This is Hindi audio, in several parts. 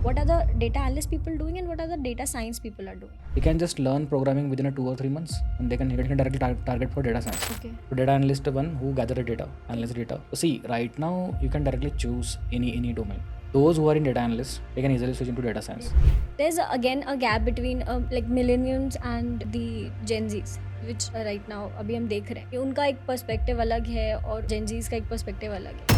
what are the data analyst people doing and what are the data science people are doing? They can just learn programming within a 2 or 3 months, and they can directly target for data science. Okay. So data analyst is one who gather the data, analyze the data. So see, right now you can directly choose any domain. Those who are in data analyst, they can easily switch into data science. There's again a gap between like millennials and the Gen Zs, which right now अभी हम देख रहे हैं कि उनका एक पर्सपेक्टिव अलग है और Gen Zs का एक पर्सपेक्टिव अलग है.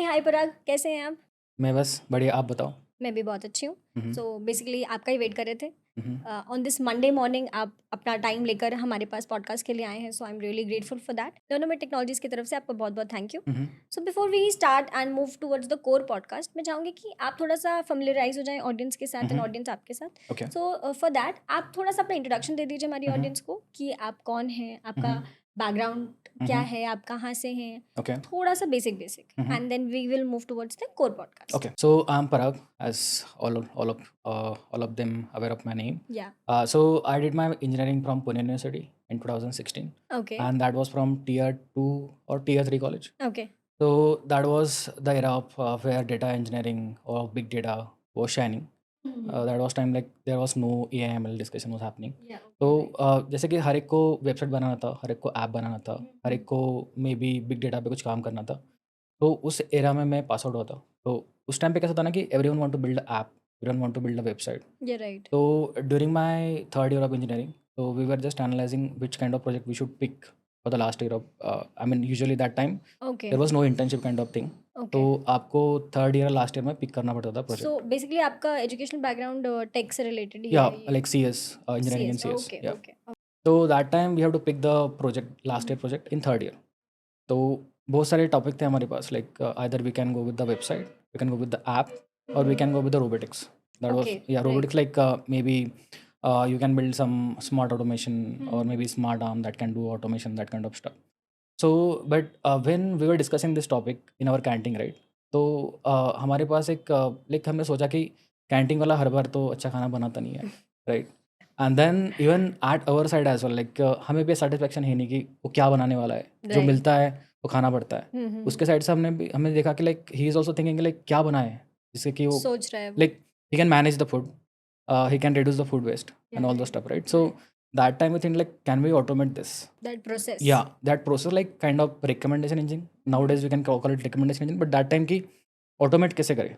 हाय पराग, कैसे हैं आप? मैं बस बढ़िया, आप बताओ. मैं भी बहुत अच्छी हूँ. मम्म. सो बेसिकली आपका ही वेट कर रहे थे. मम्म. ऑन दिस मंडे मॉर्निंग आप अपना टाइम लेकर हमारे पास पॉडकास्ट के लिए आए हैं, so I am really grateful for that. दोनों में टेक्नोलॉजीज की तरफ से आपको बहुत बहुत thank you. Hmm. So before we start and move towards the core podcast, मैं चाहूँगी कि आप थोड़ा सा फैमिलियराइज हो जाएं ऑडियंस के साथ एंड मम्म. ऑडियंस आपके साथ. Okay. सो फॉर दैट आप थोड़ा सा अपना इंट्रोडक्शन दे दीजिए हमारी मम्म. ऑडियंस को कि आप कौन हैं, आपका मम्म. बैकग्राउंड क्या मम्म. है, आप कहाँ से हैं, Okay. थोड़ा सा basic hmm. And then we will move towards the core podcast. Okay. So I'm Parag, as all of them aware of my name. या. So I did my engineering from Pune University in 2016, okay. and that was from tier 2 or tier 3 college. Okay. So that was the era of where data engineering or big data was shining. That was time like there was no AI/ML discussion was happening. तो जैसे कि हर एक को वेबसाइट बनाना था, हर एक को ऐप बनाना था, हर एक को मे बी बिग डेटा पे कुछ काम करना था. तो उस एरा में मैं पास आउट हुआ था. तो उस टाइम पे कैसा था ना कि everyone want to build a app, everyone want to build a website. Yeah right. So during my third year of engineering, so we were just analyzing which kind of project we should pick for the last year of. I mean, usually that time okay. there was no internship kind of thing. Okay. तो आपको थर्ड ईयर लास्ट ईयर में पिक करना पड़ता था प्रोजेक्ट. सो बेसिकली आपका एजुकेशनल बैकग्राउंड टेक से रिलेटेड ही या है. Like CS, engineering in CS. Okay. Yeah. Okay. So that time we have to pick the project, last year project in third year. तो बहुत सारे टॉपिक थे हमारे पास, like either we can go with the website, we can go with the app, और we can go with the robotics. That was, Okay, yeah, right. robotics, like maybe you can build some smart automation or maybe smart arm that can do automation, that kind of stuff. So but when we were discussing this topic in our canteen, right, तो हमारे पास एक लाइक हमने सोचा कि कैंटीन वाला हर बार तो अच्छा खाना बनाता नहीं है, right. And then even at our side as well, like हमें भी सेटिस्फेक्शन है नहीं कि वो क्या बनाने वाला है. जो Right. मिलता है वो खाना पड़ता है. हम्म. उसके साइड से हमने देखा कि like he is also thinking like क्या बनाए जिससे कि वो सोच रहा है वो. like he can manage the food, he can reduce the food waste and all Yeah. those stuff, right? So that time we think like, can we automate this? That process. Yeah, that process, like kind of recommendation engine. Nowadays we can call it recommendation engine, but that time ki automate कैसे करें?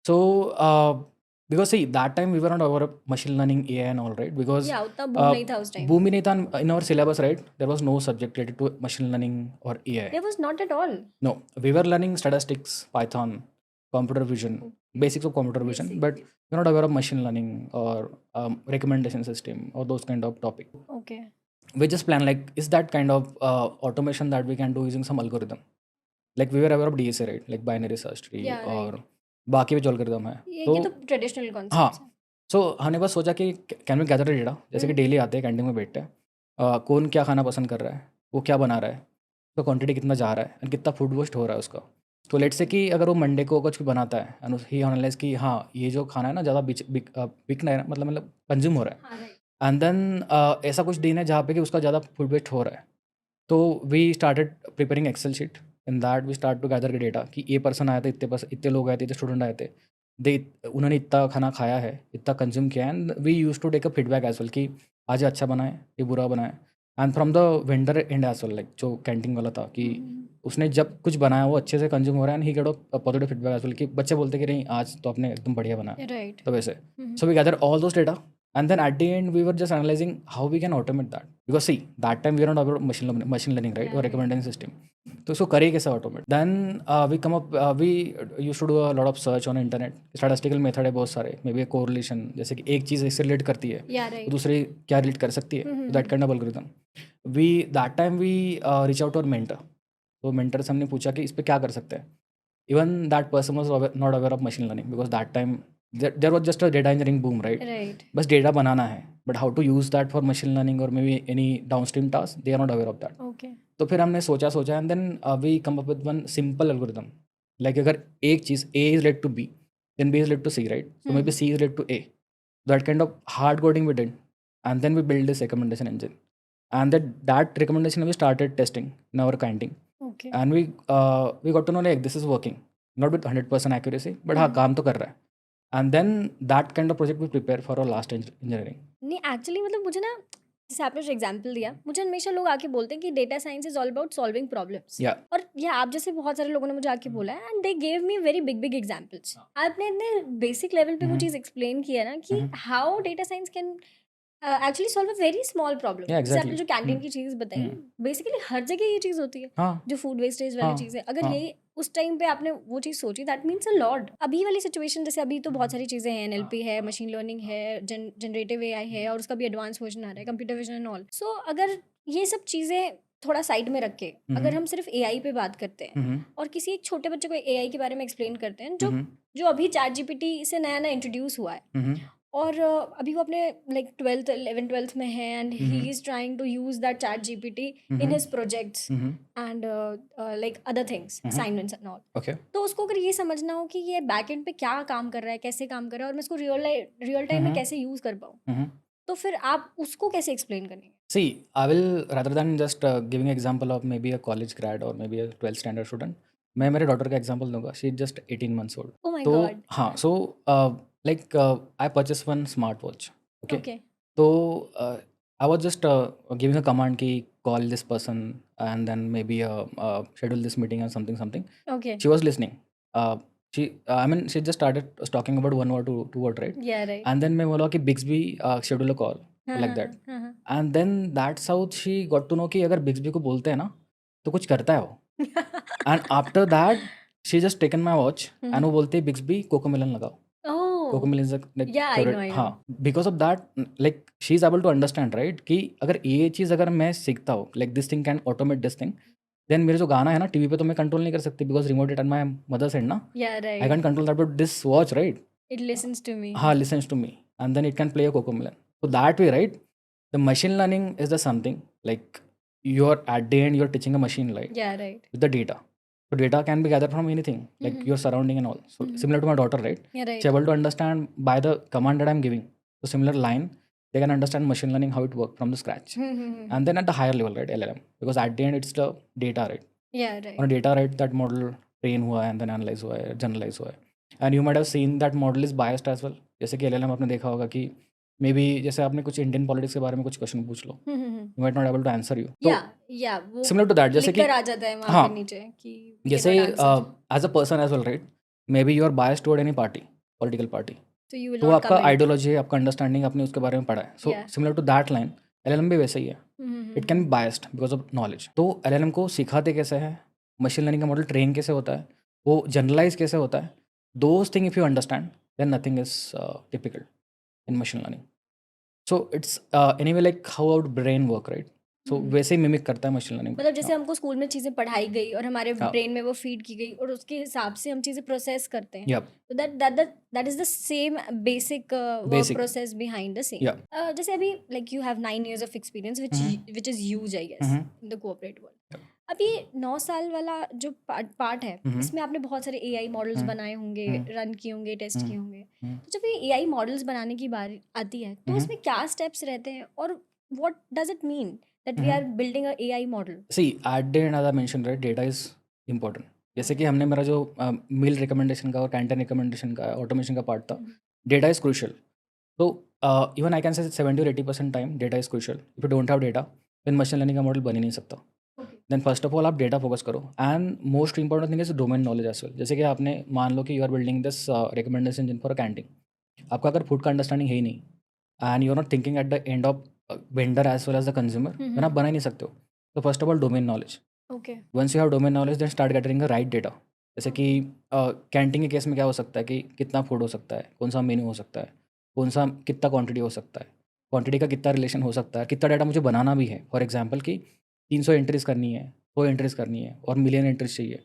So because see, that time we were not aware of machine learning, AI and all, right? Because Yeah, उतना boom नहीं था उस time. boom ही नहीं था in our syllabus, right? There was no subject related to machine learning or AI. There was not at all. No, we were learning statistics, Python, computer vision, basics of computer vision, Basic. but we're not aware of machine learning or recommendation system or those kind of topic. Okay. We just plan like, is that kind of automation that we can do using some algorithm? Like we were aware of DSA, right? Like binary search tree, Yeah, right. और बाकी भी जो algorithm है. ये तो ट्रेडिशनल हाँ, कॉन्सेप्ट्स हैं. सो हमने बस सोचा कि कैन वी गैदर डेटा, जैसे कि डेली आते हैं कैंटीन में बैठते हैं, कौन क्या खाना पसंद कर रहा है, वो क्या बना रहा है, तो क्वांटिटी कितना जा रहा है एंड कितना फूड वेस्ट हो रहा है उसका. तो लेट से कि अगर वो मंडे को कुछ बनाता है एंड ही एनालाइज कि हाँ ये जो खाना है ना ज़्यादा बिक नहीं है, मतलब कंज्यूम हो रहा है. हाँ, right. एंड देन ऐसा कुछ दिन है जहाँ पे कि उसका ज़्यादा फूड वेस्ट हो रहा है. तो we started preparing Excel sheet. In that we start to gather के डेटा कि ये पर्सन आया था, इतने लोग आए थे, इतने स्टूडेंट आए थे, दे उन्होंने इतना खाना खाया है, इतना कंज्यूम किया है. And we use to take a feedback as well कि आज ये अच्छा बना है, ये बुरा बना है. And from the vendor and as well, like जो कैंटीन वाला था कि उसने जब कुछ बनाया वो अच्छे से कंज्यूम हो रहा है and he get a positive feedback as well कि बच्चे बोलते कि नहीं आज तो आपने एकदम बढ़िया बनाया. Right. तो वैसे so we gather all those data, and then at the end we were just analyzing how we can automate that, because see that time we were not aware of machine learning, right? Yeah, Or right. recommendation system. तो इसको करे कैसे automate? Then we come up, we used to do a lot of search on internet. Statistical method है बहुत सारे, maybe a correlation, जैसे कि एक चीज़ इससे relate करती है Yeah, तो right. दूसरी क्या relate कर सकती है, that kind of algorithm. That time we reach out to our mentor. तो mentor से हमने पूछा कि इस पे क्या कर सकते हैं. Even that person was not aware of machine learning, because that time there was just a data engineering boom, right? Right. बस डेटा बनाना है, but how to use that for machine learning और may be any downstream task, they are not aware of that. Okay. तो फिर हमने सोचा and then we came up with one simple algorithm. Like अगर एक चीज़ A is led to B, then B is led to C, right? So maybe C is led to A. That kind of hard coding we did, and then we build this recommendation engine, and that recommendation we started testing in our canteen. Okay. And we got to know like this is working. Not with 100% accuracy, but हाँ काम तो कर रहा है। And then that kind of project we prepare for our last engineering. नहीं एक्चुअली मतलब मुझे ना, जैसे आपने जो एग्जांपल दिया, मुझे हमेशा लोग आके बोलते हैं कि data science is all about solving problems, या और ये आप जैसे बहुत सारे लोगों ने मुझे आके बोला है, and they gave me very big big examples. आपने इतने बेसिक लेवल पे वो चीज़ एक्सप्लेन किया ना कि how data science can actually solve a very small problem. या जैसे आपने एग्जैक्टली। जो कैंटीन की चीज़ बताई, बेसिकली हर जगह ये चीज़ होती है, हाँ जो फूड वेस्टेज वाली हाँ चीज़ है। अगर हाँ ये उस टाइम पे आपने वो चीज़ सोची, दैट मीन्स अ लॉट। अभी वाली सिचुएशन, जैसे अभी तो बहुत सारी चीज़ें हैं, एनएलपी है, मशीन लर्निंग है, जनरेटिव एआई है, और उसका भी एडवांस वर्जन आ रहा है, कंप्यूटर विजन एंड ऑल। सो अगर ये सब चीज़ें थोड़ा साइड में रख के अगर हम सिर्फ एआई पे बात करते हैं और किसी एक छोटे बच्चे को एआई के बारे में एक्सप्लेन करते हैं, जो जो अभी चैट जीपीटी से नया नया इंट्रोड्यूस हुआ है, और अभी वो अपने लाइक 11th-12th में है, and he is trying to use that ChatGPT in his projects and like other things, assignments and all. Okay. तो उसको अगर ये समझना हो कि ये बैक एंड पे क्या काम कर रहा है, कैसे काम कर रहा है, और मैं इसको रियल टाइम में कैसे यूज कर पाऊँ, तो फिर आप उसको कैसे एक्सप्लेन करेंगे? See, I will rather than just giving example of maybe a college grad or maybe a 12th standard student, मैं मेरे डॉटर का एग्जांपल दूंगा। She is just 18 months old। Oh my तो गॉड। हाँ, so like I purchase one smart watch. Okay. Okay. तो I was just giving a command कि call this person and then maybe schedule this meeting and something something. Okay. She was listening. She I mean she just started talking about one word to word, right? Yeah right. And then मैं बोला कि बिग्सबी schedule a call like that. And then that's how she got to know कि अगर बिग्सबी को बोलते हैं ना तो कुछ करता है वो। And after that she just taken my watch and वो बोलते हैं बिग्सबी कोकोमेलन लगाओ। Cocomelon is like yeah I know, favourite. I know. हाँ, because of that like she is able to understand, right, कि अगर ये चीज़ अगर मैं सीखता हूँ like this thing can automate this thing, then मेरे जो गाना है ना टीवी पे तो मैं कंट्रोल नहीं कर सकती because remote it at my mother's and ना। Yeah I right. Can control that but this watch, right? It listens to me. हाँ, listens to me and then it can play a cocomelon. So that way, right, the machine learning is the something like you're at the end you're teaching a machine, like या right. with the data. So data can be gathered from anything like your surrounding and all. So similar to my daughter, right? या She's right. able to understand by the command that I'm giving. So similar line, they can understand machine learning how it works from the scratch. And then at the higher level, right, LLM, because at the end it's the data, right? या On a right. data, right, that model train हुआ है and then analyze हुआ है, generalize हुआ है। And you might have seen that model is biased as well. जैसे कि एलएलएम आपने देखा होगा कि मे बी जैसे आपने कुछ इंडियन पॉलिटिक्स के बारे में कुछ क्वेश्चन पूछ लो, you might not able to answer you. तो या वो सिमिलर टू दैट, जैसे लिख कि कर आ जाता है वहाँ हाँ, पे नीचे कि जैसे cannot answer, as a person as well, right, maybe you are biased toward any party, political party, so you will तो not आपका comment. आइडियोलॉजी है, आपका अंडरस्टैंडिंग आपने उसके बारे में पढ़ा है। So Yeah. Similar to that line LLM भी वैसे ही है। It can be biased because of knowledge. तो एलएलएम को सिखाते कैसे है, मशीन लर्निंग का मॉडल ट्रेन कैसे होता है, वो जनरलाइज कैसे होता है, those thing if you understand then nothing is typical in machine learning. So it's anyway like how our brain work, right? So वैसे ही मिमिक करता है मशीन लर्निंग। मतलब जैसे हमको स्कूल में चीज़ें पढ़ाई गई और हमारे हाँ। ब्रेन में वो फीड की गई और उसके हिसाब से हम चीज़ें प्रोसेस करते हैं, Yep. तो that is the same basic work Basic. Process behind the same. Yeah. जैसे अभी like you have 9 years of experience which is huge I guess in the corporate world. अभी 9 साल वाला जो पार्ट है, इसमें आपने बहुत सारे एआई मॉडल्स बनाए होंगे, रन किए होंगे, टेस्ट किए होंगे। तो जब ये एआई मॉडल्स बनाने की बारी आती है तो उसमें क्या स्टेप्स रहते हैं और what does it mean that we are building a AI model? See, at the end as I mentioned, right, data is important. जैसे कि हमने मेरा जो मील रिकमेंडेशन का और कैंटीन रिकमेंडेशन का ऑटोमेशन का पार्ट था, डेटा इज क्रूशियल। तो even I can say 70 or 80% time data is crucial. If you don't have data then machine learning का मॉडल बन ही नहीं सकता। देन फर्स्ट ऑफ ऑल आप डेटा फोकस करो and most important thing is domain knowledge as well. जैसे कि आपने मान लो कि you are building this recommendation engine for a canteen, आपका अगर फूड का अंडरस्टैंडिंग है ही नहीं and you are not thinking at the end of vendor as well as the consumer, then आप बना ही नहीं सकते हो। तो first of all domain knowledge. Okay. Once you have domain knowledge then start getting the right data. जैसे कि कैंटीन के केस में क्या हो सकता है कि कितना फूड हो सकता है, कौन सा मेन्यू हो सकता है, कौन सा कितना क्वांटिटी हो सकता है, क्वांटिटी का कितना रिलेशन हो सकता है, कितना डाटा मुझे बनाना भी है। फॉर एग्जांपल कि 300 एंट्रीज करनी है, 100 एंट्रीज करनी है और मिलियन एंट्रीज चाहिए।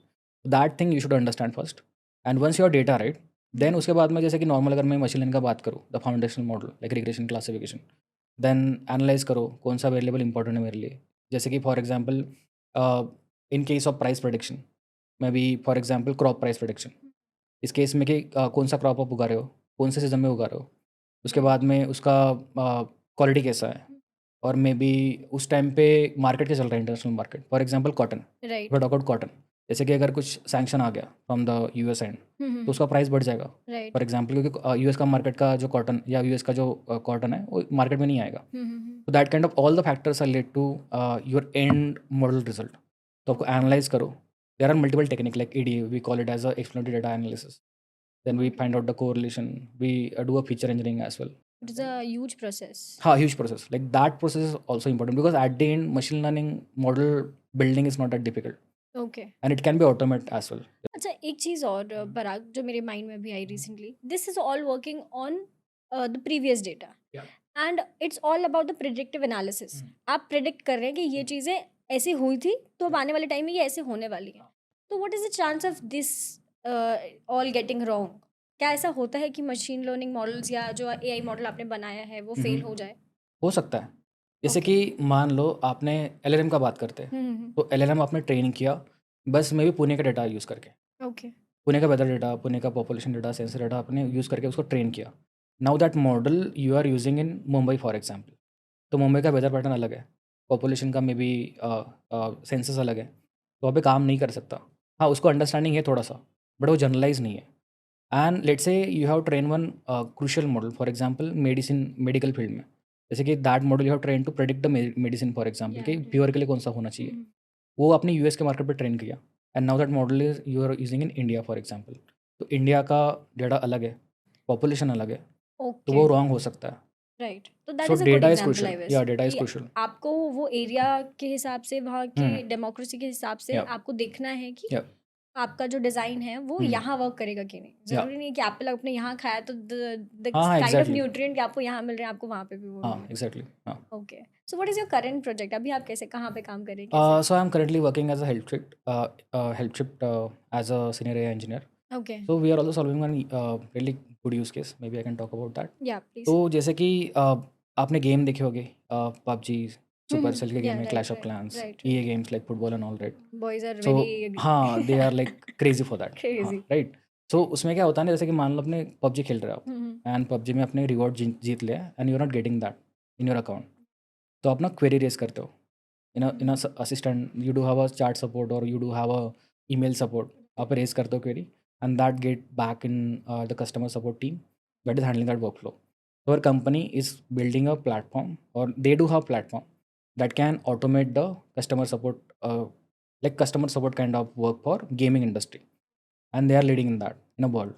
That thing you should understand first and once your data right then उसके बाद में जैसे कि नॉर्मल अगर मैं मशीन लर्निंग का बात करूँ, the foundational model like regression classification, then analyse करो कौन सा वेरिएबल इंपॉर्टेंट है मेरे लिए। जैसे कि for example in case of price prediction may be for example crop price prediction, इस केस में कि कौन सा क्रॉप आप उगा रहे हो, कौन से सीजन में उगा रहे हो, उसके बाद में उसका क्वालिटी कैसा है और मे बी उस टाइम पे मार्केट क्या चल रहा है, international market. For example cotton, Right. Talk about cotton, जैसे कि अगर कुछ सैंक्शन आ गया फ्रॉम द यूएस एंड, तो उसका प्राइस बढ़ जाएगा। राइट। फॉर एग्जांपल, क्योंकि यूएस का मार्केट का जो कॉटन या यूएस का जो कॉटन है वो मार्केट में नहीं आएगा। तो that kind of all the factors are led to your end model result. तो आपको एनालाइज करो। There are multiple technique like ED, we call it as a explanatory data analysis. Then we find out the correlation, we do a feature engineering as well. It is a huge process. हाँ, huge process. Like that process is also important because at the end, machine learning model building is not that difficult okay. and it can be automated as well. अच्छा, एक चीज़ और पराग, जो मेरे माइंड में भी I recently, this is all working on the previous data Yeah. And it's all about the predictive analysis. आप प्रिडिक्ट कर रहे हैं कि ये चीज़ें ऐसी हुई थी, तो अब आने वाले टाइम में ये ऐसे होने वाली है। तो what is the chance of this all getting wrong? क्या ऐसा होता है कि मशीन लर्निंग मॉडल्स या जो एआई मॉडल आपने बनाया है वो फेल हो जाए? हो सकता है। जैसे ओके। कि मान लो आपने एलएलएम का बात करते हैं, तो एलएलएम आपने ट्रेन किया बस मे भी पुणे का डेटा यूज़ करके। ओके। पुणे का वेदर डेटा, पुणे का पॉपुलेशन डेटा, सेंसर डेटा आपने यूज़ करके उसको ट्रेन किया। Now that model you are using in Mumbai for example. तो मुंबई का वेदर पैटर्न अलग है, पॉपुलेशन का मे बी सेंसस अलग है, तो वहाँ पे काम नहीं कर सकता। हाँ, उसको अंडरस्टैंडिंग है थोड़ा सा, बट वो जनरलाइज नहीं है। And let's say you have train one crucial model for example medical field में। जैसे कि that model you have train to predict the medicine for example कि फीवर के लिए कौन सा होना चाहिए। वो आपने यूएस के मार्केट पे ट्रेन किया and now that model is you are using in India for example. तो इंडिया का डेटा अलग है, पॉपुलेशन अलग है, तो ओके। वो रॉन्ग हो सकता है। राइट, तो that so is a good data is example I crucial, विस या डेटा इज कि क्रूशियल। आपको वो एरिया के हिसाब से, वहाँ के डेमोक्रेसी के हिसाब से या आपको देखना है कि या आपका जो डिज़ाइन है वो यहाँ वर्क करेगा कि नहीं। या ज़रूरी नहीं है कि एप्पल आपने यहाँ खाया तो द हाँ हाँ काइंड ऑफ एग्जैक्टली, न्यूट्रिएंट आपको यहाँ मिल रहे हैं, आपको वहाँ पे भी वो हाँ मिलेंगे। एग्जैक्टली, हाँ। Okay, so what is your current project? अभी आप कैसे, कहाँ पे काम कर रहे हैं, कैसे? So I'm currently working as a help shift as a senior AI engineer. Okay. So we are also solving one really good use case. Maybe I can talk about that. या प्लीज। तो जैसे कि आपने गेम देखे होंगे, पबजी, सुपर सेल के या गेम है, right clash of right clans, right ये right. Games like football and all, right. Boys are so very हाँ, they are like crazy for that. हाँ, क्रेजी। राइट। सो उसमें क्या होता है ना, जैसे कि मान लो अपने पबजी खेल रहे हो आप एंड पबजी में अपने रिवॉर्ड जीत लिया and you are not getting that in your account. तो आप ना क्वेरी रेस करते हो in assistant, you do have a chat support or you do have a email support. आप रेज करते हो query and that get back in the customer support team that is handling that workflow. So our company is building a platform, or they do have platform that can automate the customer support, like customer support kind of work for gaming industry, and they are leading in that in a world.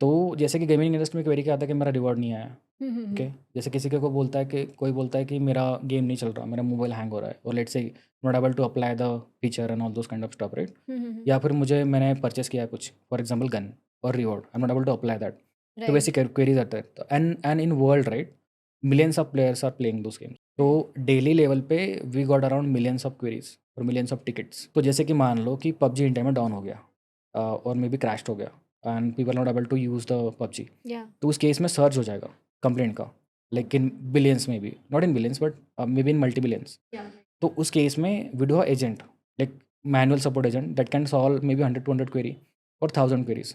तो जैसे कि गेमिंग इंडस्ट्री में क्वेरी क्या आता है कि मेरा रिवॉर्ड नहीं आया। ओके, जैसे किसी को बोलता है कि कोई बोलता है कि मेरा गेम नहीं चल रहा, मेरा मोबाइल हैंग हो रहा है, और let's say not able to apply the feature and all those kind of stuff, right. या फिर मैंने परचेस किया कुछ, फॉर एग्जांपल गन और reward, I am not able to apply that. तो राइट। वैसे क्वेरीज आते हैं। तो and in world, right, millions of players are playing those games. तो डेली लेवल पे we got around millions of queries और मिलियंस ऑफ टिकट्स। तो जैसे कि मान लो कि पबजी इंडिया में डाउन हो गया और मे बी क्रैश्ड हो गया and people not able to use the PUBG. या तो उस केस में सर्च हो जाएगा कंप्लेंट का, लाइक इन बिलियंस में भी, not in billions but may be in multi billions. तो उस केस में we do agent, like manual support agent that can solve may be 100-200 query और 1000 क्वेरीज।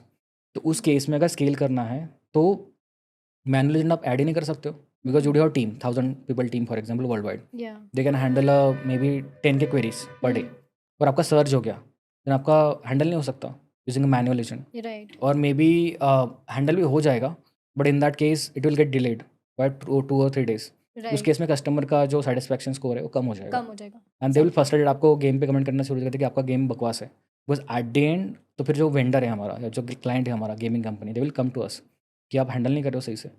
तो उस केस में अगर स्केल करना है तो मैनुअल एजेंट आप ऐड ही नहीं कर सकते हो, because you do have team, 1000 people team for example world wide, या they can handle maybe 10 K queries per day. और आपका सर्च हो गया, देन आपका हैंडल नहीं हो सकता यूजिंग मैनुअल एजेंट। राइट और मे बी हैंडल भी हो जाएगा, but in that case it will get delayed by 2 or 3 days। उस राइट। केस में कस्टमर का जो सेटिस्फैक्शन स्कोर है वो कम हो जाएगा कम हो जाएगा। एंड दे विल फ्रस्ट्रेटेड, आपको गेम पे कमेंट करना शुरू कर देते कि आपका गेम बकवास है। बस एट द एंड तो फिर जो वेंडर है हमारा या जो क्लाइंट है हमारा gaming company, they will come to us कि आप हैंडल नहीं कर रहे हो सही से,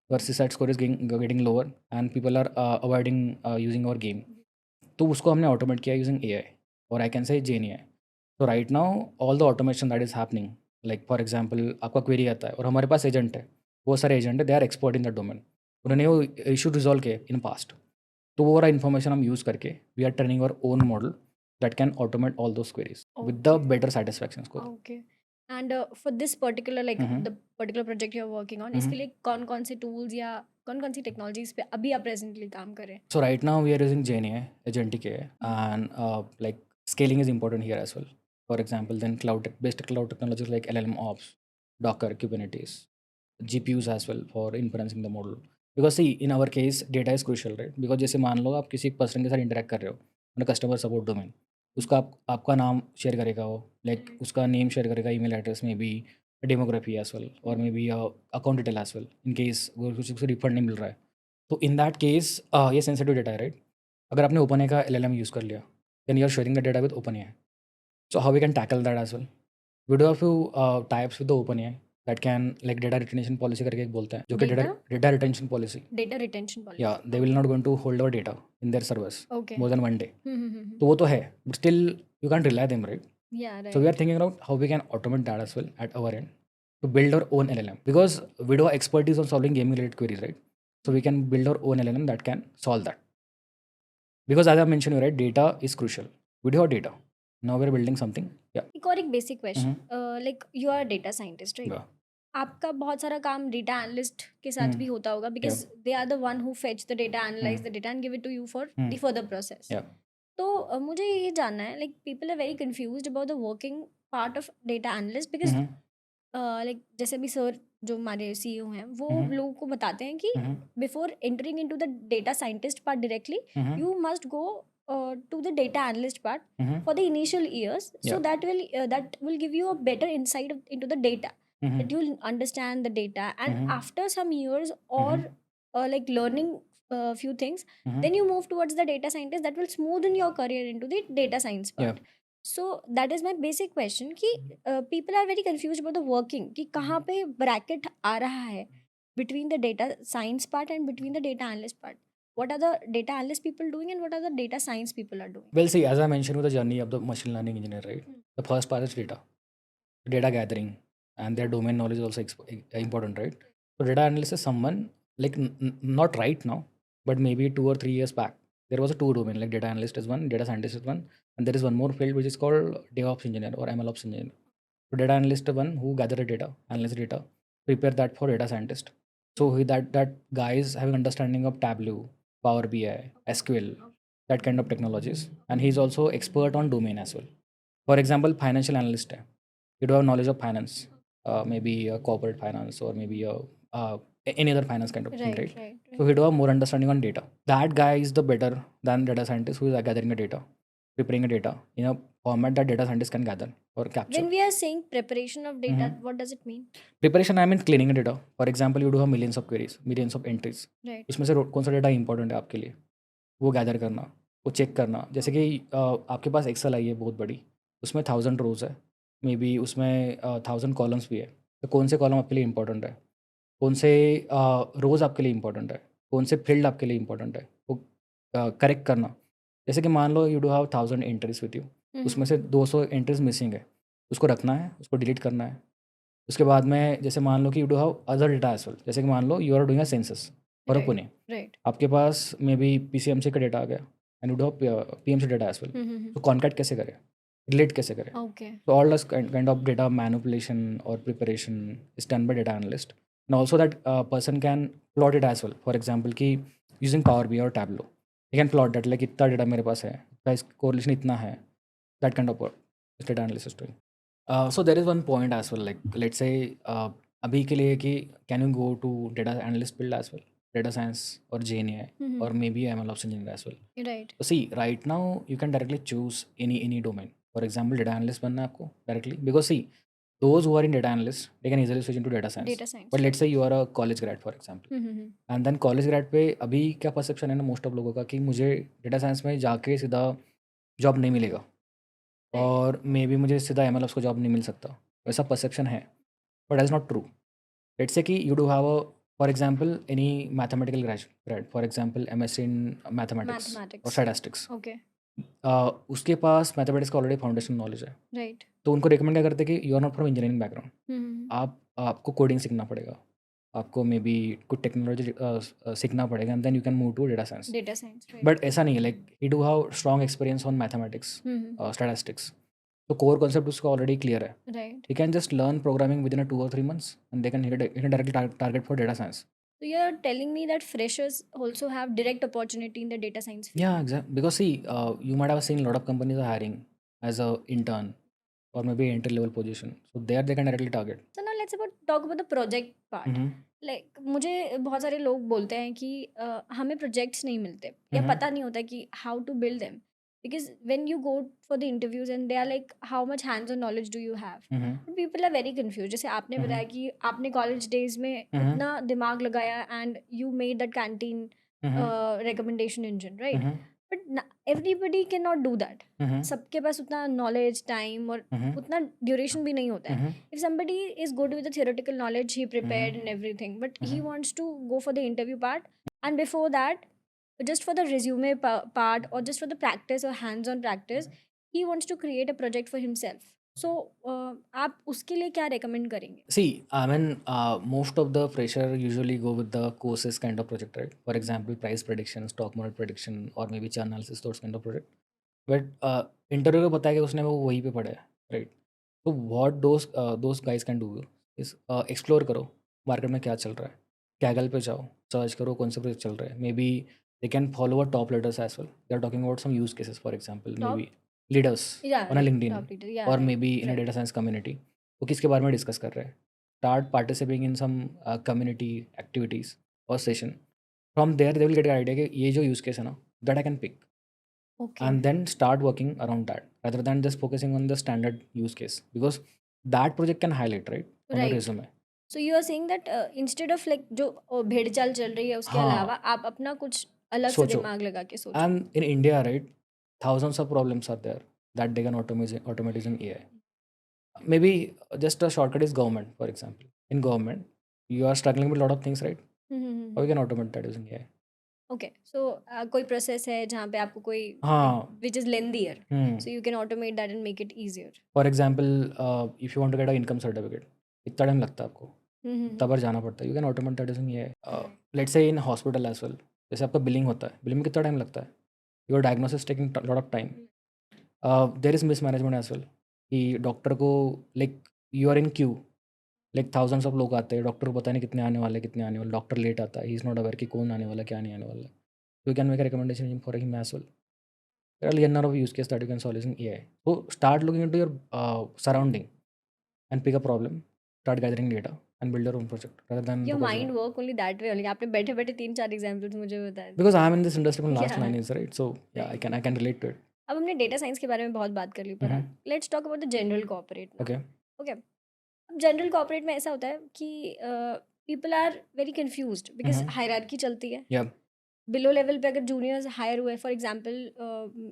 और CSAT score is getting lower and people are avoiding using our game. तो उसको हमने ऑटोमेट किया यूजिंग AI, और आई कैन से GenAI। तो right now all the automation that is happening, like for example आपका क्वेरी आता है और हमारे पास एजेंट है, वो सारे एजेंट है, they are expert in the domain, उन्होंने वो इशू रिजॉल्व किए इन पास्ट। तो वो वाला इन्फॉर्मेशन हम यूज़ करके we are training our own model that can automate all those queries with the Okay. Better satisfaction score. Okay. And for this particular, like the particular project you are working on, इसके लिए कौन कौन से टूल्स या कौन कौन सी टेक्नोलॉजीज पे अभी आप प्रेजेंटली काम करें? So right now we are using GenAI, agentic AI, and like scaling is important here as well. For example, then based cloud technologies like LLM Ops, Docker, Kubernetes, GPUs as well for inferencing the model. Because see, in our case, data is crucial, right? Because जैसे मान लो आप किसी पर्सन के साथ इंटरेक्ट कर रहे हो, कस्टमर सपोर्ट डोमेन, उसका आपका नाम शेयर करेगा वो, लाइक उसका नेम शेयर करेगा, ईमेल एड्रेस में भी, डेमोग्राफी एज वेल, और मे be account detail as well, in case वो कुछ उसे रिफंड नहीं मिल रहा है। तो इन दैट केस ये सेंसिटिव डेटा है, राइट? अगर आपने ओपन ए का LLM यूज़ कर लिया, then you are sharing the data with OpenAI. So how we can tackle that as well? We do have few types with the OpenAI that can, like data retention policy करके एक बोलते हैं, जो कि Data? data retention policy. Data retention policy. Yeah, they will not going to hold our data in their servers Okay. more than 1 day. Mm-hmm. तो वो तो है, but still you can't rely them, right? Yeah, right. So we are thinking about how we can automate that as well at our end to build our own LLM, because we do have expertise on solving gaming related queries, right? So we can build our own LLM that can solve that. Because as I mentioned, right, data is crucial. We do have data. Now we are building something. Yeah. एक और एक basic question, like you are data scientist, right? Yeah. आपका बहुत सारा काम डेटा एनालिस्ट के साथ Hmm. भी होता होगा, because they are the one who fetch the data, analyse the data and give it to you for the further process. Yeah. तो मुझे ये जानना है, like people are very confused about the working part of data analyst, because Mhm. Like जैसे भी सर जो हमारे CEO हैं वो लोगों को बताते हैं कि Mhm. Before entering into the data scientist part directly, Mhm. you must go to the data analyst part Mhm. for the initial years, so Yeah. that will give you a better insight into the data, Mhm. that you'll understand the data, and Mhm. after some years or like learning few things, Mhm. then you move towards the data scientist, that will smoothen your career into the data science part. Yeah. So that is my basic question कि people are very confused about the working, कि कहाँ पे bracket आ रहा है between the data science part and between the data analyst part. What are the data analyst people doing and what are the data science people are doing? Well, see, as I mentioned with the journey of the machine learning engineer, right? The first part is data gathering, and their domain knowledge is also important, right? So, data analyst is someone like not right now, but maybe 2 or 3 years back, there was a two domain, like data analyst is one, data scientist is one, and there is one more field which is called DevOps engineer or MLOps engineer. So, data analyst is one who gather the data, analyze data, prepare that for data scientist. So that guy is having understanding of Tableau, Power BI, SQL, that kind of technologies, and he's also expert on domain as well. For example, financial analyst है, you do have knowledge of finance, maybe a corporate finance or maybe any other finance kind of thing, right? Right. So he do have more understanding on data. That guy is the better than data scientist who is gathering the data, preparing the data in a format that data scientists can gather or capture. When we are saying preparation of data, what does it mean? Preparation, I mean cleaning the data. For example, you do have millions of queries, millions of entries. Right. उसमें से कौन सा डेटा इंपॉर्टेंट है आपके लिए, वो गैदर करना, वो चेक करना. जैसे कि आपके पास एक्सेल आई है बहुत बड़ी, उसमें 1000 रोज है, मे बी उसमें 1000 कॉलम्स भी है. तो कौन से कॉलम आपके लिए इंपॉर्टेंट है, कौन से रोज आपके लिए इंपॉर्टेंट है, कौन से फील्ड आपके लिए इंपॉर्टेंट है, वो करेक्ट करना. जैसे कि मान लो you do have 1000 entries with you, उसमें से 200 एंट्रीज मिसिंग है, उसको रखना है, उसको डिलीट करना है. उसके बाद में जैसे मान लो कि you do have other data as well, जैसे कि मान लो you are doing a census for a Pune, Right. आपके पास मे बी PCMC का डेटा आ गया and you do have PMC data as well. तो कॉन्कैट कैसे करें, रिलेट कैसे करें. Okay. So all this kind of data manipulation or preparation is done by data analyst. And also that person can plot it as well. For example, कि using Power BI or Tableau, he can plot that like इतना data मेरे पास है, इसका correlation इतना है. That kind of work is data analyst is doing. So there is one point as well. Like let's say अभी के लिए कि can you go to data analyst build as well, data science or GNAI or maybe MLOps engineer as well. Right. So see, right now you can directly choose any domain. For example, data analyst बनना है आपको directly, because see, those who are in data analyst they can easily switch into data science. Data science. But let's say you are a college grad for example, and then college grad पे अभी क्या perception है ना most of लोगों का कि मुझे data science में जाके सीधा job नहीं मिलेगा, और मे बी मुझे सीधा MLOps को job नहीं मिल सकता, वैसा perception है. But that's not true. Let's say कि you do have a, for example, any mathematical grad, for example MSc in mathematics or Mathematics. statistics. Okay. उसके पास मैथमेटिक्स का ऑलरेडी फाउंडेशन नॉलेज है, Right. तो उनको रिकमेंड क्या करते हैं कि you are not from engineering background, Hmm. आपको कोडिंग सीखना पड़ेगा, आपको मे बी कुछ टेक्नोलॉजी सीखना पड़ेगा, and then you can move to data science. Data science. Right. But ऐसा नहीं है, like you do have strong experience on mathematics, statistics, तो कोर कॉन्सेप्ट उसका ऑलरेडी क्लियर है. Right. He can just learn programming with in 2 or 3 months and they can directly target for data science. So you're telling me that freshers also have direct opportunity in the data science field? Yeah, exactly. Because see, you might have seen a lot of companies are hiring as a intern or maybe entry level position. So there they can directly target. So now let's talk about the project part. Mhm. Like मुझे बहुत सारे लोग बोलते हैं कि हमें प्रोजेक्ट्स नहीं मिलते या Mhm. पता नहीं होता कि how to build them. because when you go for the interviews and they are like how much hands on knowledge do you have, hmm people are very confused. जैसे आपने बताया कि आपने कॉलेज डेज में इतना दिमाग लगाया and you made that canteen recommendation engine, right? But everybody cannot do that. सबके पास उतना knowledge, time और उतना duration भी नहीं होता है. If somebody is good with the theoretical knowledge, he prepared and everything, but he wants to go for the interview part, and before that, just for the resume part or just for the practice or hands-on practice, he wants to create a project for himself. So आप उसके लिए क्या recommend करेंगे? See, I mean, most of the fresher usually go with the courses kind of project, right? For example, price prediction, stock market prediction, or maybe chart analysis, those kind of project. But interview को पता है कि उसने वो वहीं पे पढ़ा है, राइट? तो what those guys can do is explore करो मार्केट में क्या चल रहा है, कैगल पे जाओ, सर्च करो कौन से प्रोजेक्ट चल रहे हैं. Maybe they can follow a top leaders as well. They are talking about some use cases, for example may Top? Be leaders Yeah, on a right. LinkedIn Top leader. Yeah, और may right. Be in a Right. Data science community. वो किसके बारे में डिस्कस कर रहे हैं. Start participating in some community activities और session. From there they will get idea कि ये जो यूज केस है ना, that I can pick, Okay. and then start working around that rather than just focusing on the standard use case, because that project can highlight, right, on your Right. resume. So you are saying that instead of like जो भेड़ चाल चल रही है उसके हाँ, अलावा आप अपना कुछ अलग से सोचो. दिमाग लगा के सोचो. And in India, right, thousands of problems are there that they can automate using AI. Maybe just a shortcut is government, for example. In government, you are struggling with a lot of things, right? How you can automate that using AI? Okay so कोई प्रोसेस है जहाँ पे आपको कोई हाँ. Which is lengthier, Hmm. So you can automate that and make it easier. For example, if you want to get a income certificate, इतना टाइम लगता है आपको, तब बार जाना पड़ता है. You can automate that using AI. Let's say in hospital as well, जैसे आपका बिलिंग होता है, बिलिंग में कितना टाइम लगता है. Your diagnosis taking lot of time. There is mismanagement as well, कि डॉक्टर को like you are in queue, like thousands of लोग आते हैं, डॉक्टर को पता नहीं कितने आने वाले, डॉक्टर लेट आता है, ही इज़ नॉट अवेयर कि कौन आने वाला, क्या नहीं आने वाला. You can make a recommendation for him as well. There are a number of use cases that you can solve using AI. So start looking into your surrounding and pick a problem, start gathering data and build your own project rather than your focusing mind on. Work only that way only. आपने बैठे बैठे 3-4 एग्जांपल्स मुझे बता दिए. Because I am in this industry from last Yeah. 9 years, right? So yeah, Right. I can relate to it. अब हमने डेटा साइंस के बारे में बहुत बात कर ली पर let's talk about the general corporate. Okay. Okay, अब जनरल कॉर्पोरेट में ऐसा होता है कि people are very confused because hierarchy चलती है. Yeah. बिलो लेवल पे अगर जूनियर्स हायर हुए, for example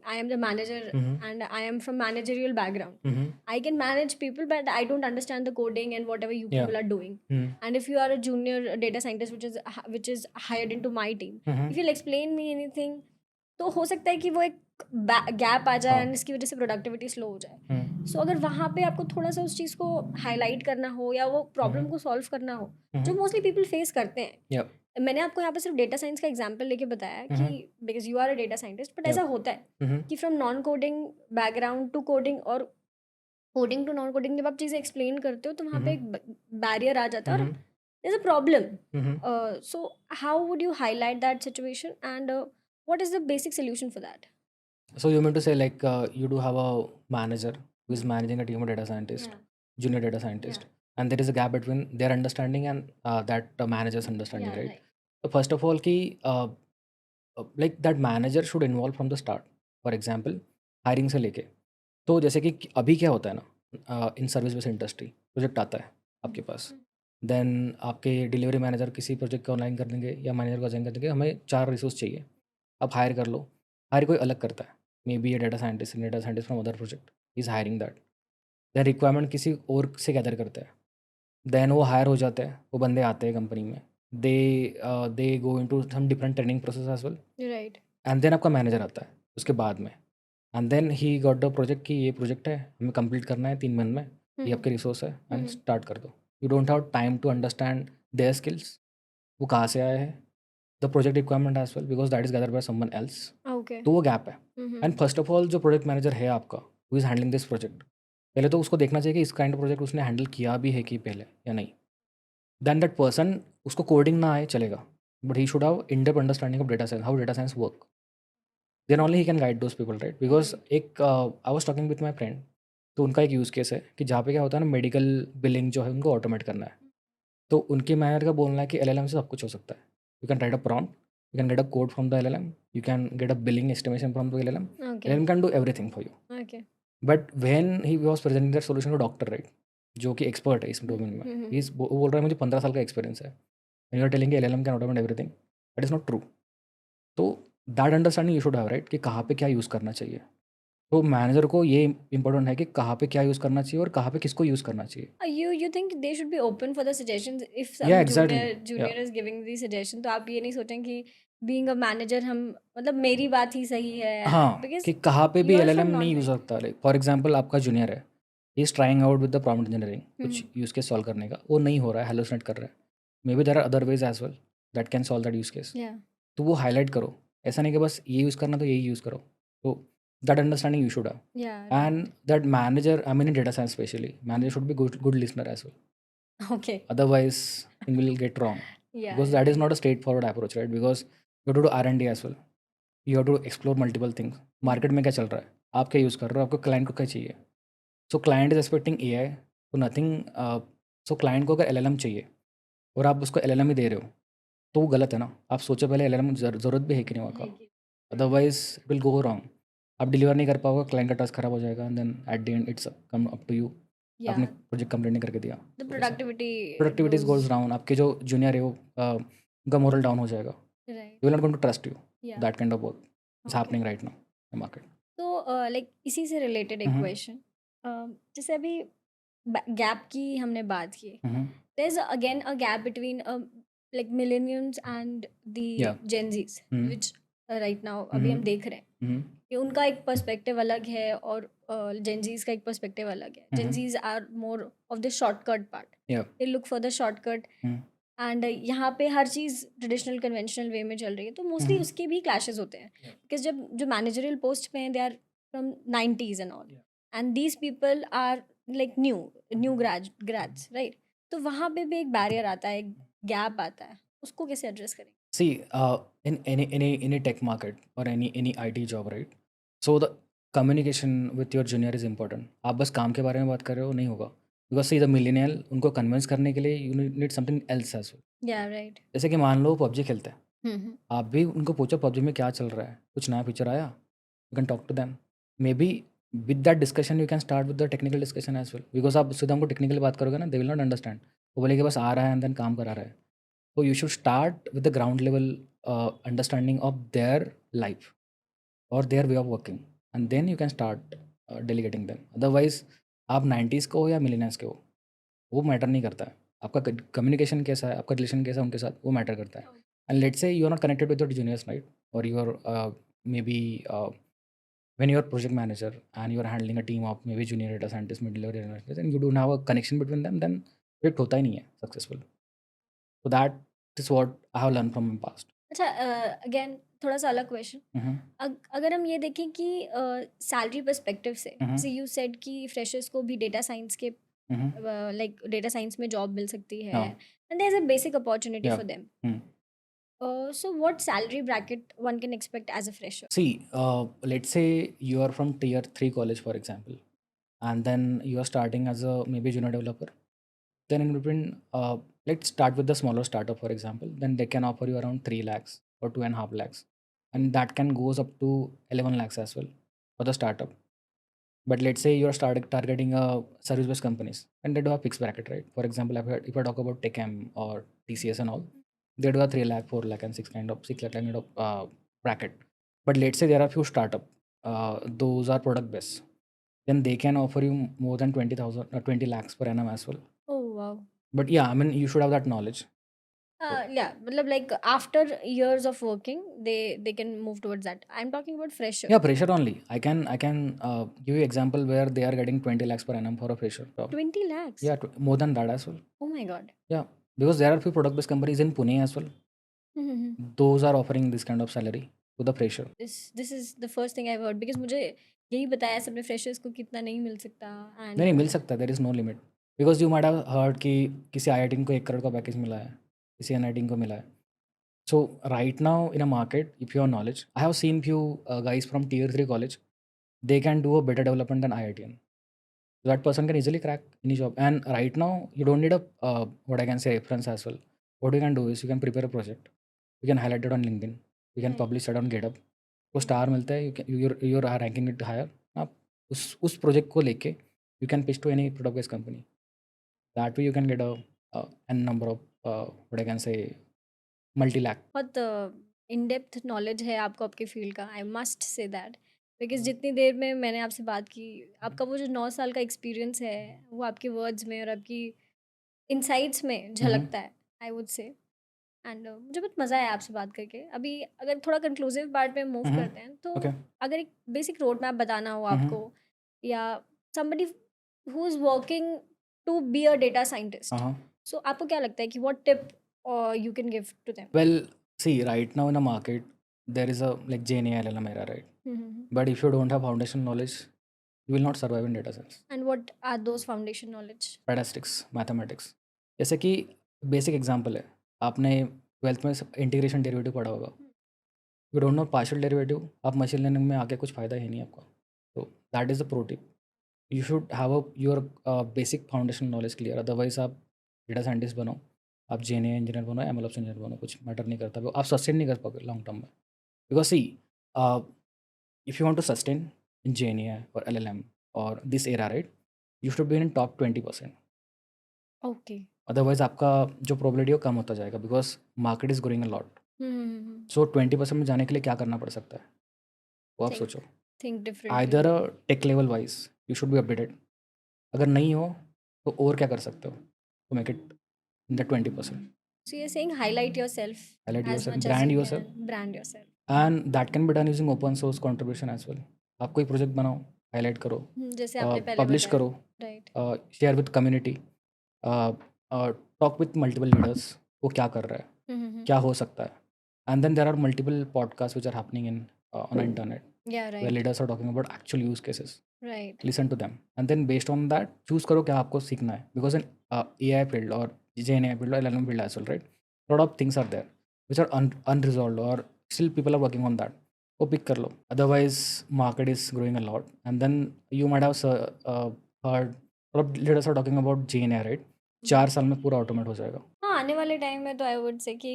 I am the manager and I am from managerial background, I can manage people, but I don't understand the coding and whatever you Yeah. people are doing. And if you are a junior data scientist, which is hired into my team, if you'll explain me anything, तो हो सकता है कि वो एक गैप आ जाए हाँ. एंड इसकी वजह से प्रोडक्टिविटी स्लो हो जाए. Hmm. सो अगर वहाँ पे आपको थोड़ा सा उस चीज़ को हाईलाइट करना हो या वो प्रॉब्लम को सॉल्व करना हो जो मोस्टली पीपल फेस करते हैं. Yeah. मैंने आपको यहाँ पे सिर्फ डेटा साइंस का एग्जांपल लेके बताया कि because you are a data scientist, but ऐसा होता है कि from non coding background to coding और कोडिंग टू नॉन कोडिंग जब आप चीज़ें एक्सप्लेन करते हो तो वहाँ पे एक बैरियर आ जाता है और there's a problem. So how would you highlight that situation and what is the basic solution for that? So you mean to say like you do have a manager who is managing a team of data scientists, Yeah. junior data scientist, and there is a gap between their understanding and that manager's understanding, Yeah, right? So first of all, ki like that manager should involve from the start. For example, hiring से लेके, तो जैसे कि अभी क्या होता है ना, in service based industry project आता है आपके पास, देन आपके डिलीवरी मैनेजर किसी प्रोजेक्ट को ऑनलाइन कर देंगे या मैनेजर को असाइन कर देंगे, हमें 4 रिसोर्स चाहिए, आप हायर कर लो. हायर कोई अलग करता है, may be a data scientist from other project is hiring that. Then requirement किसी और से गैदर करता है, देन वो हायर हो जाते हैं, वो बंदे आते हैं कंपनी में, they go into some different training process as well, Right. And then आपका मैनेजर आता है उसके बाद में, and then he got the project कि ये प्रोजेक्ट है, हमें कंप्लीट करना है 3 मंथ में, ये आपके रिसोर्स है एंड स्टार्ट कर दो. You don't have time to understand their skills, वो कहाँ से आए हैं, the project requirement as well, because that is gather by someone else. Okay. तो वो गैप है. एंड फर्स्ट ऑफ ऑल जो प्रोजेक्ट मैनेजर है आपका who is handling this project, पहले तो उसको देखना चाहिए कि इस काइंड ऑफ प्रोजेक्ट उसने हैंडल किया भी है कि पहले या नहीं. देन दैट पर्सन, उसको कोडिंग ना आए चलेगा, but he should have in depth understanding of data science, how data science work. Then only he can guide those people, right? Because एक I was talking with my friend, तो उनका एक यूज़ केस है कि जहाँ पे क्या होता है ना, मेडिकल बिलिंग जो है उनको ऑटोमेट करना है. तो उनके मैनेजर का बोलना है कि LLM से सब कुछ हो सकता है. You can write a prompt you can get a code from the LLM, you can get a billing estimation from the LLM. Okay. LLM can do everything for you. Okay. But when he was presenting that solution to doctor right, जो कि एक्सपर्ट है इस डोमेन में, वो बोल रहा है मुझे 15 साल का एक्सपीरियंस है, and you are telling LLM can automate everything, that is not true. तो that understanding you should have right, कि कहाँ पे क्या यूज़ करना चाहिए. तो मैनेजर को ये इंपॉर्टेंट है कि कहाँ पे क्या यूज़ करना चाहिए और कहाँ पे किसको यूज़ करना चाहिए. You think they should be open for the suggestions if some Yeah, exactly. junior Yeah. is giving the suggestion, तो आप ये नहीं सोचें कि being a manager हम मतलब मेरी बात ही सही है, हाँ, because कि कहाँ पे भी you are LLM from नहीं यूज़ non-tech. सकता. लाइक फॉर एग्जांपल आपका जूनियर है, he is trying out with the prompt engineering, कुछ यूज़ केस सॉल्व करने का, वो नहीं हो रहा है, हेलोसिनेट कर रहा है. May be there are other ways as well that can solve that use case. Yeah. तो वो हाईलाइट करो, ऐसा नहीं कि बस ये यूज़ करना तो यही यूज़ करो. तो that understanding you should have. Yeah, right. And that manager, I mean in data science especially, manager should be good listener as well. Okay. Otherwise, thing will get wrong. Yeah. Because that is not a straightforward approach, right? Because you have to do R&D as well. You have to explore multiple things. Market में क्या चल रहा है, आप क्या यूज़ कर रहे हो, आपको क्लाइंट को क्या चाहिए. सो क्लाइंट इज एक्सपेक्टिंग AI, तो नथिंग. सो क्लाइंट को अगर LLM चाहिए और आप उसको LLM ही दे रहे हो, तो वो गलत है ना. आप सोचो पहले LLM ज़रूरत भी है कि नहीं वहाँ का. Otherwise it will go wrong. आप डिलीवर नहीं कर पाओगे, क्लाइंट का टास्क खराब हो जाएगा, and then at the end it's come up to you. आपने Yeah. प्रोजेक्ट कंप्लीट नहीं करके दिया, The productivity productivities goals goes down. आपके जो जूनियर है वो उनका मोरल डाउन हो जाएगा. right. You will not going to trust you. Yeah. That kind of work is Okay. Happening right now in market. तो लाइक इसी से रिलेटेड एक क्वेश्चन, जैसे अभी गैप की हमने बात की, there is again a gap between like millennials and the Yeah. Gen Zs, which right now अभी हम Mhm. देख रहे हैं कि उनका एक पर्सपेक्टिव अलग है और जेन जीज का एक पर्सपेक्टिव अलग है. Gen Zs are more of the shortcut part, Yeah. They look for the shortcut, and यहाँ पे हर चीज़ ट्रेडिशनल कन्वेंशनल वे में चल रही है, तो मोस्टली उसके भी क्लैशेस होते हैं. Yeah. बिकॉज जब जो मैनेजरियल पोस्ट पे हैं, they are from 90s and all, and these people are like new grads right. तो वहाँ पे भी एक बैरियर आता है, एक गैप आता है, उसको कैसे एड्रेस करें? See, in any tech market or any IT job, right? So the communication with your junior is important. आप बस काम के बारे में बात कर रहे हो नहीं होगा. Because see the millennial, उनको कन्विंस करने के लिए you need something else as well. या राइट. जैसे कि मान लो PUBG खेलते हैं, आप भी उनको पूछो PUBG में क्या चल रहा है, कुछ नया फीचर आया, you can talk to them. Maybe with that discussion you can start with the technical discussion as well. Because आप सीधा उनको टेक्निकली बात करोगे ना, they will not understand. वो बोलेंगे बस आ रहा है and then काम करा रहा है. So you should start with the ground level understanding of their life or their way of working, and then you can start delegating them. Otherwise, आप 90s को हो या मिलेनियल्स के हो, वो मैटर नहीं करता है. आपका कम्युनिकेशन कैसा है, आपका रिलेशन कैसा है उनके साथ, वो मैटर करता है. And let's say you are not connected with your juniors right, और you are maybe when you are project manager and you are handling a team of maybe junior data scientists, mid level data scientists, and you don't have a connection between them, then project होता ही नहीं है successful. So that is what I have learned from my past. अच्छा, अगेन थोड़ा सा अलग क्वेश्चन. अगर हम ये देखें कि सैलरी पर्सपेक्टिव से, जैसे यू सेड कि फ्रेशर्स को भी डेटा साइंस के लाइक डेटा साइंस में जॉब मिल सकती है, हाँ. And there is a basic opportunity Yeah. For them. So what salary bracket one can expect as a fresher? See, let's say you are from tier 3 college, for example, and then you are starting as a maybe junior developer. Then in between, let's start with the smaller startup, for example. Then they can offer you around 3 lakhs or 2.5 lakhs, and that can goes up to 11 lakhs as well for the startup. But let's say you are targeting service-based companies, and they do have fixed bracket, right? For example, if I talk about TechM or TCS and all, they do have 3 lakh, 4 lakh, and 6 lakh kind of bracket. But let's say there are few startup, those are product based, then they can offer you more than 20 lakhs per annum as well. Oh wow. But yeah, I mean you should have that knowledge. Yeah, मतलब like after years of working, they can move towards that. I'm talking about fresher. Yeah, fresher only. I can give you example where they are getting 20 lakhs per annum for a fresher job. 20 lakhs. Yeah, more than that as well. Oh my god. Yeah, because there are few product based companies in Pune as well. Those are offering this kind of salary to the fresher. This is the first thing I've heard, because मुझे यही बताया सबने फ्रेशर्स को कितना नहीं मिल सकता. And नहीं मिल सकता, there is no limit. Because you might have heard कि किसी IIT को 1 करोड़ का पैकेज मिला है, किसी NIT को मिला है. So right now in a market, if you have knowledge, I have seen few guys from tier 3 college, they can do a better development than IITian. So that person can easily crack any job. And right now you don't need a what I can say reference as well. What you can do is you can prepare a project. We can highlight it on LinkedIn, we can write publish it on GitHub, वो स्टार मिलता है, you are ranking it higher, आप उस प्रोजेक्ट को लेके you can pitch to any product based company, that way you can get an number of what I can say multi lakh. बहुत इन डेप्थ नॉलेज है आपको आपके फील्ड का, I must say that, because जितनी देर में मैंने आपसे बात की, आपका वो जो 9 साल का एक्सपीरियंस है वो आपके वर्ड्स में और आपकी इनसाइट्स में झलकता है, आई वुड से। एंड मुझे बहुत मज़ा आया आपसे बात करके। अभी अगर थोड़ा कंक्लूसिव पार्ट में मूव करते हैं तो ओके, अगर एक बेसिक रोड मैप बताना हो हम्म, आपको, या somebody who is working to be a data scientist, हाँ, so आपको क्या लगता है कि what tip you can give to them? well, see, right now in the market there is a like JNA LLM era, right? But if you don't have foundation knowledge, you will not survive in data science. And what are those foundation knowledge? Statistics, mathematics, जैसे कि बेसिक एग्जांपल है, आपने 12th में इंटीग्रेशन डेरिवेटिव पढ़ा होगा, you don't know partial derivative, आप मशीन लर्निंग में आके कुछ फ़ायदा है नहीं आपका, तो that is the pro tip, you should have your basic foundation knowledge clear, otherwise आप डेटा साइंटिस्ट बनो, आप जेएनए इंजीनियर बनो, एमएलओप्स इंजीनियर बनो, कुछ मैटर नहीं करता, आप सस्टेन नहीं कर पाओगे लॉन्ग टर्म में, because see if you want to sustain in GenAI और एलएलएम और this era, right, you should be in top 20%, Okay. Otherwise आपका जो प्रोबेबिलिटी है वो कम होता जाएगा, because market is growing a lot, so 20% में जाने के लिए क्या करना पड़ सकता है वो आप Think सोचो, think differently. Either tech level wise you should be updated, अगर नहीं हो तो और क्या कर सकते हो to make it in the 20%, So you're saying highlight yourself highlight as yourself, much as brand you yourself, can, brand yourself. And that can be done using open source contribution as well, आप कोई प्रोजेक्ट बनाओ, हाईलाइट करो, जैसे आपने पहले पब्लिश बताया, करो, right? Share with community, talk with multiple leaders, वो क्या कर रहा है, क्या हो सकता है, and then there are multiple podcasts which are happening in on the internet Yeah, where right, leaders are talking about actual use cases, right. listen to them and then based on that choose करो क्या आपको सीखना है, because in AI field or GNI field or LLM field as well, right, lot of things are there which are unresolved or still people are working on that, वो pick कर लो, otherwise market is growing a lot and then you might have heard lot of leaders are talking about GNI, right, 4 साल में पूरा ऑटोमेट हो जाएगा, हाँ, आने वाले टाइम में तो आई वुड से कि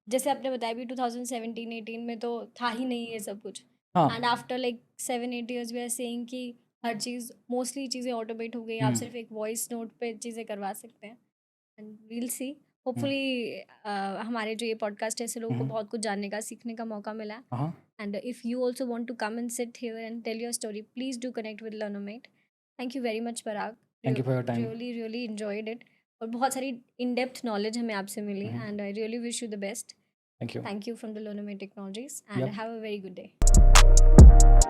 जैसे आपने बताया भी 2017-18 में तो था ही नहीं ये सब कुछ, हाँ, and after like 7-8 years we are saying कि हर चीज़ मोस्टली चीज़ें ऑटोमेट हो गई, आप सिर्फ एक वॉइस नोट पे चीज़ें करवा सकते हैं, एंड वील सी होपफुली हमारे जो ये पॉडकास्ट है इससे लोगों को बहुत कुछ जानने का सीखने का मौका मिला, हाँ, and if you also want to come and sit here and tell your story, please do connect with Learnomate. Thank you very much Parag, thank you for your time, really really enjoyed it, और बहुत सारी इन डेप्थ नॉलेज हमें आपसे मिली, and I really wish you the best. Thank you, Thank you from the Lonomed Technologies, and yep. have a very good day.